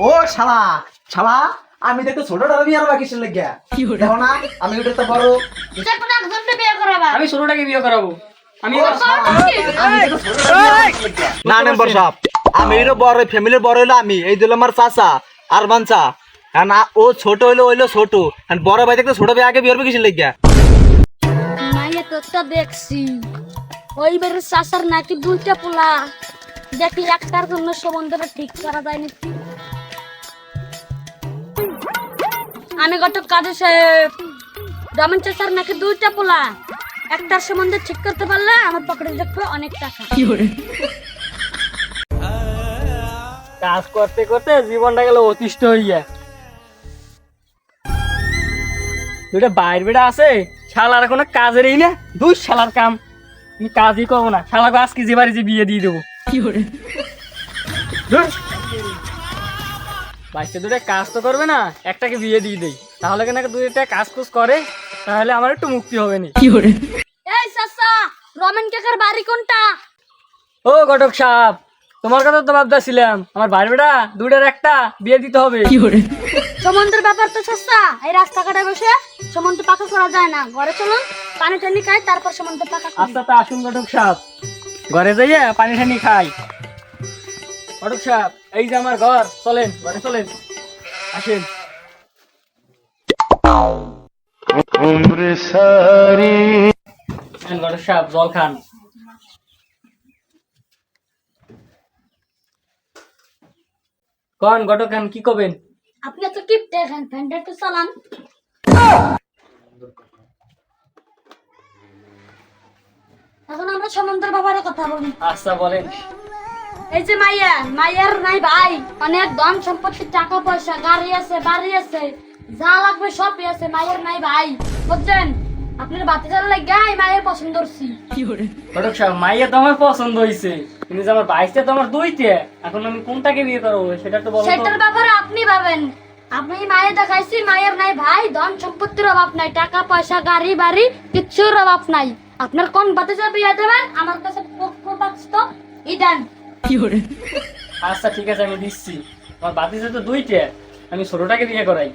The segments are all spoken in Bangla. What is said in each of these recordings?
ও শালা শালা, আমি দেখো ছোটটা বিয়ে আর কিসের লাগিয়া দেখো না, আমি ওটা তো বড়। আমি ছোটটাকে বিয়ে করাবো। আমি না মেম্বার সাহেব, আমি এর বড় ফ্যামিলির বড় হইলো আমি, এই দিল আমার চাচা আর বাঞ্চা। না ও ছোট হইলো ছোট, আর বড় ভাই দেখতে ছোট ভাই আগে বিয়ে হবে কিসের লাগিয়া? মাইয়া তো দেখছি ওইবারে চাচার নাকি দুইটা পোলা, দেখি একটার জন্য সম্বন্ধটা ঠিক করা যায় নাকি। আমি গত কাজে সাহেব, রমেন চাচার নাকি দুইটা পোলা, একটার সম্বন্ধে ঠিক করতে পারলে আমার পকেটে দেখবে অনেক টাকা। কাজ করতে করতে জীবনটা গেল অতিষ্ঠ হইয়া। দুইটা বাইর বেড়া আছে, শালার কোনো কাজেরই না, দুই শালার কাম। আমি কাজই করবো না, শালাকে আজকে যে বাড়ি যে বিয়ে দিয়ে দেবো। বাইশে দুটো কাজ তো করবে না, একটাকে বিয়ে দিয়ে দেই, তাহলে কেন দুইটা কাজ কুজ করে, তাহলে আমার একটু মুক্তি হবে না। এই চাচা, রমেন কাকার বাড়ি কোনটা? ও ঘটক সাহেব, তোমার কথা তো ভাবতেছিলাম, আমার বাইর বেড়া দুইটার একটা বিয়ে দিতে হবে। সম্বন্ধের ব্যাপার তো চাচা, এই রাস্তাঘাটে বসে সম্বন্ধ পাকা করা যায় না। ঘরে চলুন, পানি টানি খাই, তারপর সম্বন্ধ পাকা করি। আচ্ছা তা আসুন ঘটক সাহেব, ঘরে যাইয়া পানি টানি খাই। ঘটক সাহেব, এই যে আমার ঘর, চলেন ঘরে চলেন, আসেন। ঘটক সাহেব জল খান। কন ঘটক খান, কি করবেন? আপনি তো কিপটে খান, ফ্যানটা একটু চালান। এখন আমরা সম্বন্ধের ব্যাপারে কথা বলি। আচ্ছা বলেন। এই যে মাইয়ার নাই ভাই, অনেক ধন সম্পত্তি, টাকা পয়সা, গাড়ি আছে, বাড়ি আছে, যা লাগবে সবই আছে। মাইয়ার নাই ভাই, বুঝছেন? আপনার বাতিজার লাগে মায়ের পছন্দ করছি। ঘটক সাহেব, মাইয়া তো আমার পছন্দ হয়েছে, কিন্তু যে আমার বাইশটা তো আমার দুইটা, এখন আমি কোনটাকে বিয়ে করবো সেটা তো বলো তো। সেটার ব্যাপারে আপনি ভাবেন। আপনি মায়ের দেখাইছি, মায়ের নাই ভাই, ধন সম্পত্তির অভাব নাই, টাকা পয়সা, গাড়ি বাড়ি কিচ্ছুর অভাব নাই। আপনার কোন বাতিজা বিয়ে দেবেন আমার কাছে তো ইদান। আচ্ছা ঠিক আছে, আমি দিচ্ছি। আমার বাতিজা তো দুইটা, আমি ছোটটাকে বিয়ে করাই।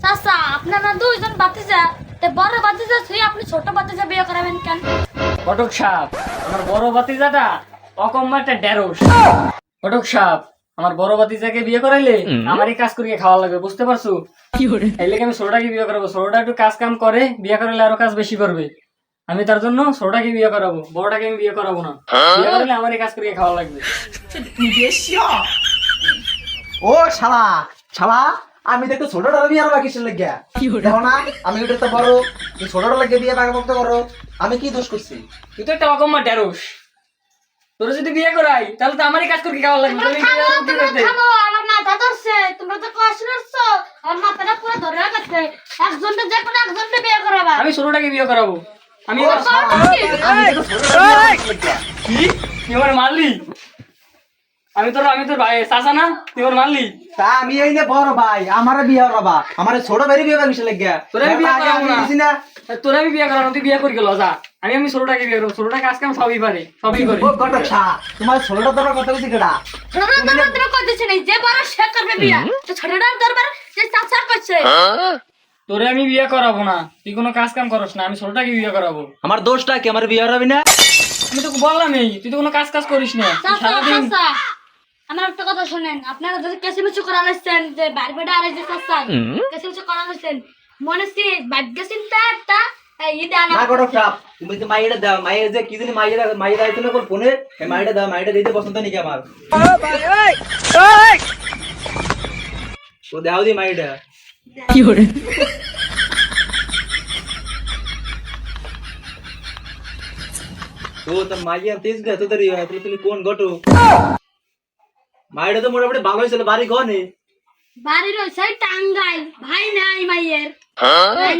চাচা, আপনারা দুইজন বাতিজা, তে বড় বাতিজা ছুঁয়ে আপনি ছোট বাতিজা বিয়ে করাবেন কেন? ঘটক সাহেব, আমার বড় বাতিজাটা অকম্য একটা ঢেঁড়স। ঘটক সাহেব, আমার বড় বাতিজাকে বিয়ে করাইলে আমারই কাজ করিয়ে খাওয়া লাগবে, বুঝতে পারছো? এই লেগে আমি ছোটটাকে বিয়ে করাবো। ছোটটা একটু কাজ কাম করে, বিয়ে করাইলে আরো কাজ বেশি করবে। আমি তার জন্য ছোটটাকে বিয়ে করাবো, বড়টাকে আমি বিয়ে করাবো না। বিয়ে করাইলে আমারই কাজ করিয়ে খাওয়া লাগবে। ও শালা শালা, আমি দেখো ছোটটা বিয়ে আর কিসের লাগিয়া দেখো না, আমি ওটা তো বড়, তুমি ছোটটা লাগিয়ে বিয়ে পাকা করতে করো, আমি কি দোষ করছি? তুই তো একটা অকম্য ঢেঁড়স, তোর যদি বিয়ে করাই তাহলে তো আমারই কাজ করে খাওয়া লাগবে। তোমরা খাবো, তোমরা খাবো, আমার মাথা ধরছে, তোমরা তো কষ্ট করছো, আমার মাথাটা পুরো ধরে রাখছে। একজনটা যে কোনো একজনটা বিয়ে করাবা। আমি ছোটটাকে বিয়ে করাবো। আমি ও শালা, আমি দেখো ছোটটা বিয়ে আর কিসের লাগিয়া? কি? তুই আমার মারলি? আমি তোর ভাই চাচা না, তুই আমার মারলি? তা আমি এই নে বড় ভাই, আমারে বিয়ে হবা, আমার ছোট ভাই বিয়ে হবে কিসের লাগিয়া? তোরে আমি বিয়ে আগে করাবো আমি না। দিছি না। তোরা আমি বিয়ে করানো, তুই বিয়ে করে গেল যা। আমি ছোটটাকে বিয়ে করবো। ছোটটা কাজ কাম সবই পারে, সবই করে। ও ঘটক সাহেব, তোমার ছোটটা তোমার কথা বলছি কেডা? ছোটটার দরবার তুমি কইতেছ নাই, যে বড় সে করবে বিয়ে, তো ছোটটার দরবার যে চাচা করছে। তোরে আমি বিয়ে করাবো না, তুই কোনো কাজ কাম করস না, আমি ছোটটাকে বিয়ে করাবো। আমার দোষটা কি, আমার বিয়ে হবে না? আমি তোকে বললামই, তুই তো কোনো কাজ কাজ করিস না। তুই চাচা সারাদিন চাচা, আমার একটা কথা শুনেন। আপনারা যদি কেসিমিচু করা লাইছেন, যে বারবেটা আর এই যে চাচা কেসিমিচু করা লাইছেন, মনে সি ভাগ্য চিন্তা একটা ইদা না ঘটক সাহেব, তুমি তো মাইটা দাও, মাইয়ের যে কি জানি মাইয়ের আইতো না কোন ফোনে, এই মাইটা দাও, মাইটা দিতে পছন্দ নাকি আমার? তো দাও দি মাইটা। তো তোর মাইয়া তেজ গে তো তরি তুমি কোন ঘটো? মাইটা তো মোটামুটি ভালো হয়েছিল, বাড়ি ঘনে। বাড়ি রয়েছে টাঙ্গাইল, ভাই নাই মাইয়ের।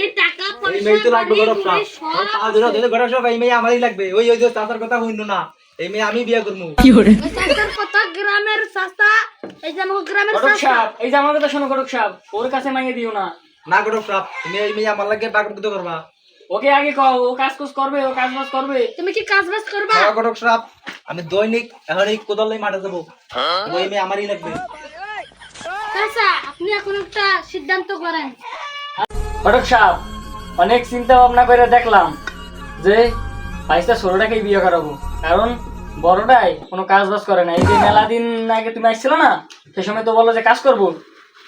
এই টাকা এই পয়সা মেয়ে তো লাগবে বাড়ি ঘটক ঘুরি সাহেব, সব পা ধরে ধরে ঘটক সাহেব, এই মেয়ে আমারই লাগবে। ওই ওই যে চাচার কথা হইল না, এই মেয়ে আমি বিয়ে করবো। ওই চাচার কত গ্রামের চাচা, এই যে আমার গ্রামের ঘটক চাচা। সাহেব, এই যে আমার কথা শোনো ঘটক সাহেব, ওর কাছে মাইয়ে দিও না। না ঘটক সাহেব, তুমি এই মেয়ে আমার লাগে বাকর করতে করবা। ওকে আগে কও, ও কাজ কুজ করবে, ও কাজ বাজ করবে। তুমি কি কাজ বাজ করবা? ঘটক সাহেব, আমি দৈনিক এখন এই কোদাল নিয়ে মাঠে যাবো, ওই মেয়ে আমারই লাগবে। চাচা আপনি এখন একটা সিদ্ধান্ত করেন। ঘটক সাহেব, অনেক চিন্তা ভাবনা করে দেখলাম যে বাইশটা ষোলোটাকেই বিয়ে করাবো, কারণ বড়টাই কোনো কাজ বাজ করে না। এই যে মেলা দিন আগে তুমি আসছিল না, সে সময় তো বললো যে কাজ করবো,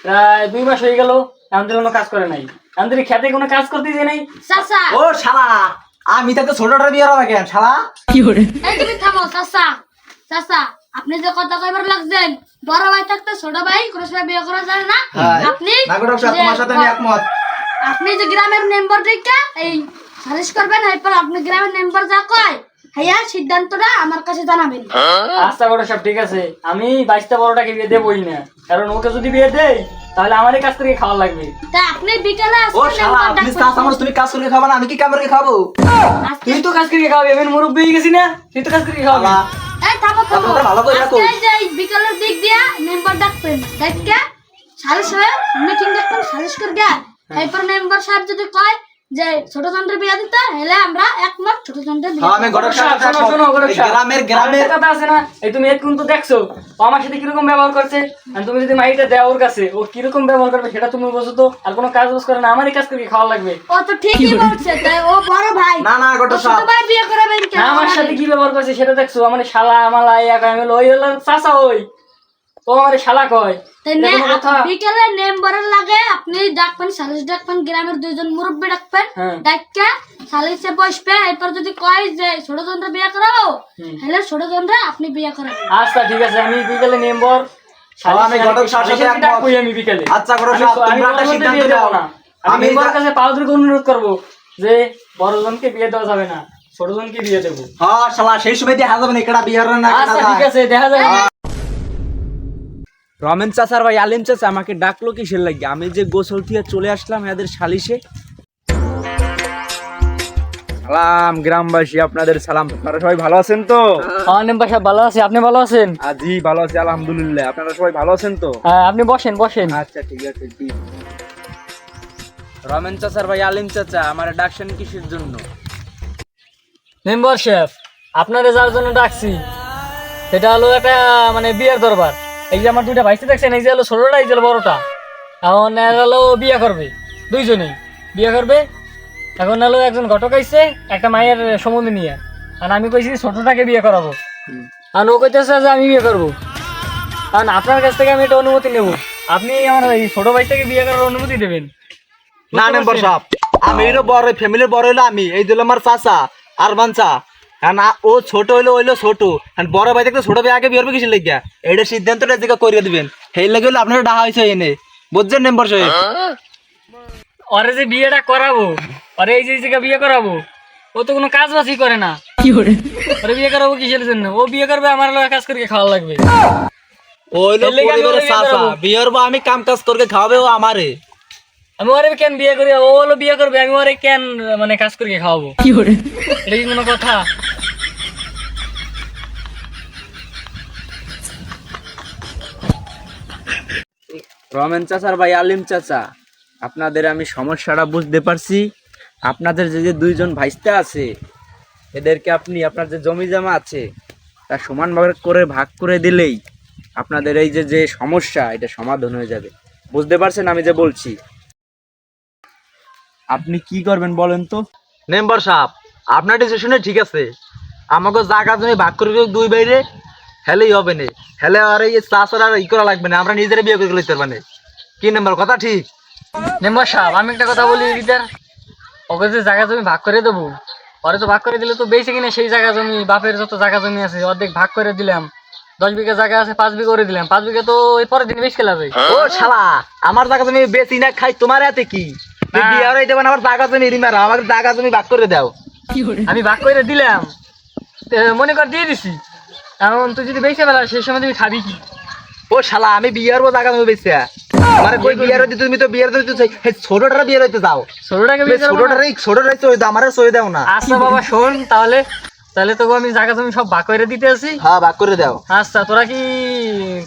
প্রায় 2 মাস হয়ে গেল, আমাদের কোনো কাজ করে নাই, আমাদের খেতে কোনো কাজ করতে যে নাই। চাচা ও শালা, আমি তাকে ছোটটা বিয়ে হবে কেন শালা? এই তুমি থামো চাচা। চাচা আপনি যে কথা কইবার লাগছেন, বড় ভাই থাকতে ছোট ভাই কোনো সময় বিয়ে করা যায় না। হ্যাঁ। আপনি না ঘটক সাহেব, যে- তোমার সাথে আমি একমত। আপনি যে গ্রামের মেম্বার দেখে এই সালিশ করবেন, এরপর আপনি গ্রামের মেম্বার যা কয় হ্যাঁ সিদ্ধান্তটা আমার কাছে জানাবেন। আচ্ছা ঘটক সাহেব, ঠিক আছে, আমি 22টা বড়টাকে বিয়ে দেবই না, কারণ ওকে যদি বিয়ে দেই তাহলে আমারই কাছ থেকে খাওয়া লাগবে। তা আপনি বিকেলে ও আসবেন, শালা, মেম্বার তুমি ডাকবেন। তুমি কাজ করে খাবা না, আমি কি কাম করে খাবো? তুই তো কাজ করে খাওয়াবি, আমি মুরব্বী হয়ে গেছি না, তুই তো কাজ করে খাওয়াবি। শালা, এই থামো থামো, আপনারা ভালো করে রাখো। আজকে এই যে এই বিকেলের দিক দিয়া মেম্বার ডাকবেন, ডাককে সালিশ হয়ে মিটিং ডাকবেন, সালিশ করে গিয়া এরপর মেম্বার সাহেব যদি কয় যে ছোট জনদের বিয়ে দিতে, হলে আমরা একমত ছোট জনদের বিয়ে হ্যাঁ, আমি করব। ঘটক সাহেব শোনো, শোনো, ঘটক সাহেব, গ্রামের আরেকটা কথা আছে না, এই তুমি এখন তো দেখছো ও আমার সাথে কিরকম ব্যবহার করছে, আর তুমি যদি মাইটা দেও ওর কাছে, ও কিরকম ব্যবহার করবে সেটা তুমি বোঝো তো। আর কোনো কাজ বাজ করে না, আমারই কাজ করে খাওয়া লাগবে। ও তো ঠিকই বলছে, তাই ও বড় ভাই। না, না, ঘটক ও ছোট সাহেব। ভাই বিয়ে করবেন কেন? না, আমার সাথে কি ব্যবহার করছে সেটা দেখছো, আমার শালা আমালা ওই হলো চাচা, ওই ও আমার শালা কয়। তাই এটা কোনো কথা? বিকেলে মেম্বারের লাগে আপনি ডাকবেন, সালিশ ডাকবেন, গ্রামের 2জন মুরব্বী ডাকবেন, হ্যাঁ। ডাককে সালিশে বসবে, এরপর যদি কয় যে ছোট জনরা বিয়ে করাবো, হলে ছোট জনরা আপনি বিয়ে করাবেন। আচ্ছা ঠিক আছে, আমি বিকেলে মেম্বার হ্যাঁ, আমি ঘটক সাহেবের সাথে একমত। আমি বিকেলে। আচ্ছা, ঘটক সাহেব, আমি তোমরা একটা তোমার মধ্যে সিদ্ধান্ত বিয়ে দেবো নাও। না। আমি আমি মেম্বার যা- কাছে পাও ধরে অনুরোধ করবো যে বড়জনকে বিয়ে দেওয়া যাবে না, ছোটজনকে বিয়ে দেবো। হ্যাঁ শালা, সেই সময় দিয়ে হাজাবে না, কেডা বিয়ে হবে না কেডা আচ্ছা ঠিক যায়। আছে, দেখা যাবে। রমেন চাচার ভাই আলিম চাচা আমাকে ডাকলো কিসের লাগে? আমি যে গোসল থেকে চলে আসলাম এদের সালিশে। সালাম গ্রামবাসী, আপনাদের সালাম। আপনারা সবাই ভালো আছেন তো? আমার মেম্বার সাহেব ভালো আছে, আপনি ভালো আছেন? জি ভালো আছি আলহামদুলিল্লাহ। আপনারা সবাই ভালো আছেন তো? হ্যাঁ, আপনি বসেন বসেন। আচ্ছা ঠিক আছে। রমেন চাচার ভাই আলিম চাচা আমার ডাকছেন কিসের জন্য? মেম্বার সাহেব, আপনারা যার জন্য ডাকছি সেটা হলো একটা মানে বিয়ের দরবার। এই যে আমার 2টা ভাইসে দেখছেন, এই যে হলো ছোটটা, এই যে হলো বড়টা। এখন এরা হলো বিয়ে করবে, 2জনেই বিয়ে করবে। এখন হলো একজন ঘটক আইছে একটা মায়ের সম্বন্ধে নিয়ে, আর আমি কইছি ছোটটাকে বিয়ে করাবো, আর ও কইতেছে যে আমি বিয়ে করবো। কারণ আপনার কাছ থেকে আমি একটা অনুমতি নেব, আপনি আমার এই ছোট ভাইটাকে বিয়ে করার অনুমতি দেবেন। না মেম্বার সাহেব, আমি হইলো বড়, ফ্যামিলির বড় হইলো আমি, এই দিল আমার চাচা আর বাঞ্চা। ও ছোট হইলো ছোট, বড় ভাই থাকতে ছোট ভাই আগে বিয়ে হবে কিসের লেগিয়া? এইটা সিদ্ধান্তটা যে করিয়ে দিবেন, সেই লেগে হলো আপনারা ডাহা হয়েছে এনে, বুঝছেন মেম্বার সাহেব? ওরে যে বিয়েটা করাবো, ওরে এই যে জায়গা বিয়ে করাবো, ও তো কোনো কাজ বাজই করে না। ওরে বিয়ে করাবো কিসের জন্য? ও বিয়ে করবে আমার লোক কাজ করে খাওয়া লাগবে। ওইলো এর লেগে আমি পরিবারের ওরে বিয়ে চাচা, করাবো। বিয়ে হবো আমি, কাম কাজ করে খাওয়াবে ও আমারে। আমি ওরে কেন বিয়ে করি? ও হলো বিয়ে করবে, আমি ওরে কেন মানে কাজ করে খাওয়াবো? এটা কি কোনো কথা? রমেন চাচার ভাই আলিম চাচা, আপনাদের আমি সমস্যাটা বুঝতে পারছি। আপনাদের যে 2জন ভাইস্তা আছে, এদেরকে আপনি আপনার যে জমি জমা আছে তা সমানভাবে করে ভাগ করে দিলেই আপনাদের এই যে সমস্যা, এটা সমাধান হয়ে যাবে। বুঝতে পারছেন আমি যে বলছি? আপনি কি করবেন বলেন তো? মেম্বার সাহেব, আপনার ডিসিশনে ঠিক আছে, আমাকে জায়গা জমি ভাগ করে দিও 2 বাইরে, হেলেই হবে না। হেলে আর এই চাষার আর ই করা লাগবে না, আমরা নিজেরা বিয়ে করে লইতে পারবে। কি মেম্বার কথা ঠিক? মেম্বার সাহেব, আমি একটা কথা বলি রিটার, ওকে যে জায়গা জমি ভাগ করে দেবো, ওরে তো ভাগ করে দিলে তো বেশি কিনা সেই জায়গা জমি, বাপের যত জায়গা জমি আছে অর্ধেক ভাগ করে দিলাম। 10 বিঘা জায়গা আছে, 5 বিঘা করে দিলাম। 5 বিঘা তো ওই পরের দিন বেশ খেলা যায়। ও শালা, আমার জায়গা জমি বেশি না খাই, তোমার হাতে কি? তুই না। বিয়ে হয়ে দেবেন, আমার জায়গা জমি রিমারা, আমাকে জায়গা জমি ভাগ করে দাও। আমি ভাগ করে দিলাম, মনে কর দিয়ে দিছি। এখন তুই যদি বেঁচে বেলা সেই সময় তুমি খাবি কি? ও শালা, আমি বিয়ে হবো জায়গা জমি বেশি, মানে কই বিয়ে হইতে তুমি তো বিয়ে হইতে ছোটটারা বিয়ে হইতে যাও, ছোটটাকে বিয়ে করবো না? ছোটটাই চই দাও, আমারে চই দাও না। আচ্ছা বাবা শোন, তাহলে তাহলে তোকে আমি জায়গা তুমি সব ভাগ করে দিতে আসি। হ্যাঁ, ভাগ করে দাও। আচ্ছা, তোরা কি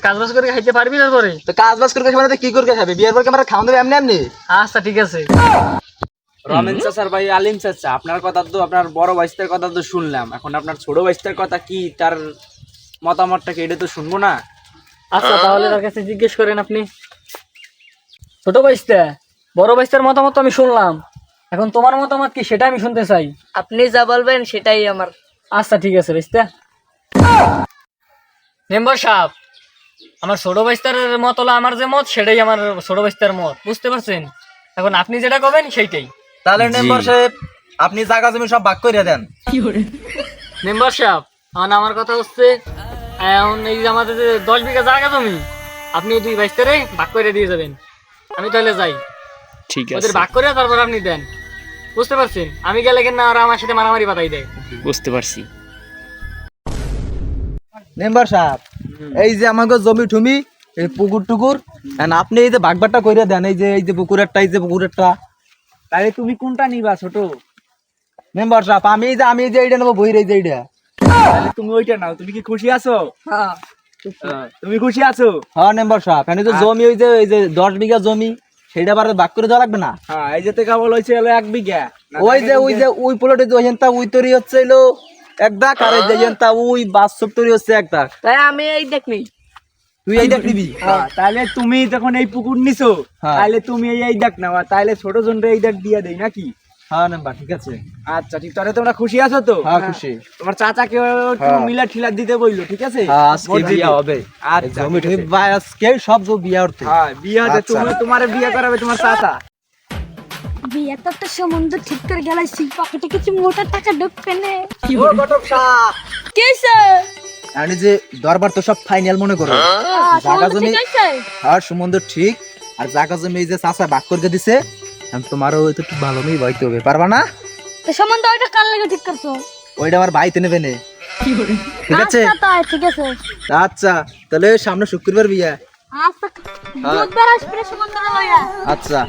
কাজ বাজ করে খাইতে পারবি তারপরে? তো কাজ বাজ করে মানে কি করে খাবে? বিয়ের পর কি আমরা খাওয়া দেবে এমনি এমনি? আচ্ছা ঠিক আছে। রমেন চাচার ভাই আলিম চাচা, আপনার কথা তো, আপনার বড় ভাইস্তার কথা তো শুনলাম, এখন আপনার ছোট ভাইস্তার কথা কি, তার মতামতটা কি, এটা তো শুনবো না? আচ্ছা তাহলে তার কাছে জিজ্ঞেস করেন আপনি। ছোট ভাইস্তা, বড় ভাইস্তার মতামত তো আমি শুনলাম, এখন তোমার মতামত কি সেটা আমি শুনতে চাই। আপনি যা বলবেন সেটাই আমার। আচ্ছা ঠিক আছে ভাইস্তা। মেম্বার সাহেব, আমার ছোট ভাইস্তার মত হলো আমার যে মত সেটাই আমার ছোট ভাইস্তার মত, বুঝতে পারছেন? এখন আপনি যেটা করবেন সেইটাই। তাহলে মেম্বার সাহেব আপনি জায়গা জমি সব ভাগ করে দেন। মেম্বার সাহেব, এখন আমার কথা হচ্ছে, এখন এই যে আমাদের যে 10 বিঘা জায়গা জমি, আপনি 2 ভাইস্তারে ভাগ করে দিয়ে যাবেন। আমি তাহলে যাই, ঠিক ওদের ভাগ করে তারপর আপনি দেন, বুঝতে পারছেন? আমি গেলে কেন আর আমার সাথে মারামারি বাতাই দেয়। বুঝতে পারছি। মেম্বার সাহেব, এই যে আমাকে জমি ঠুমি, এই পুকুর টুকুর, and আপনি এই যে ভাগবাটটা করে দেন, এই যে পুকুরেরটা, এই যে পুকুরেরটা। তাহলে তুমি কোনটা নিবা ছোট? মেম্বার সাহেব আমি এই যে এইটা নেবো, বইরে এই যে এইটা। তাহলে তুমি ওইটা নাও। তুমি কি খুশি আছো? হ্যাঁ, তুমি খুশি আছো? হ্যাঁ মেম্বার সাহেব, এখানে তো জমি এই যে 10 বিঘা জমি, সেইটা আবার ভাগ করে দেওয়া লাগবে না? হ্যাঁ, এই যে থেকে বল হইছে হলো 1 বিঘা। ওই প্লটে যে ওইখানটা ওই তৈরি হচ্ছে হলো 1 দাগ, আর এই যে এইখানটা ওই 52 তৈরি হচ্ছে 1 দাগ। তাই আমি এই দেখনি। তুই এই দেখ নিবি? হ্যাঁ, তাহলে তুমি যখন এই পুকুর নিছো, হ্যাঁ। তাহলে তুমি এই দেখ নাও, তাহলে ছোট জনরে এই দেখ দিয়ে দেই নাকি? হ্যাঁ মেম্বার ঠিক আছে। আচ্ছা ঠিক, তাহলে তোমরা খুশি আছো তো? হ্যাঁ খুশি। তোমার চাচাকে হ্যাঁ। মিলা ঠিলা দিতে বললো, ঠিক আছে? হ্যাঁ, আজকে মসজিদে। বিয়া হবে। আচ্ছা জমি ঠিক টমি আছে। আজকে সব বিয়া উঠতে। হ্যাঁ, বিয়া হতে আচ্ছা। তোমার বিয়ে করাবে তোমার চাচা। বিয়ে তো একটা সম্বন্ধ ঠিক করে গেলাইছি, পকেটে কিছু মোটা টাকা ঢুকবে না। ও ঘটক সাহেব, কি হইছে? আমি যে দরবার তো সব ফাইনাল মনে করো। জায়গা সম্বন্ধ জমি ঠিক হইছে? আর সম্বন্ধ ঠিক, আর জায়গা জমি এই যে চাচা ভাগ করে দিছে, আমি তোমারও তো একটু ভালো মেয়ে বইতে হবে, পারবা না? তো সম্বন্ধ ওইটা কার লাগে ঠিক করছো? ওইটা আমার ভাইতে নেবে নে, ঠিক আছে? আচ্ছা তাই ঠিক আছে। আচ্ছা তাহলে সামনে শুক্রবার বিয়া। আচ্ছা বুধবার আসবে সম্বন্ধ লইয়া। আচ্ছা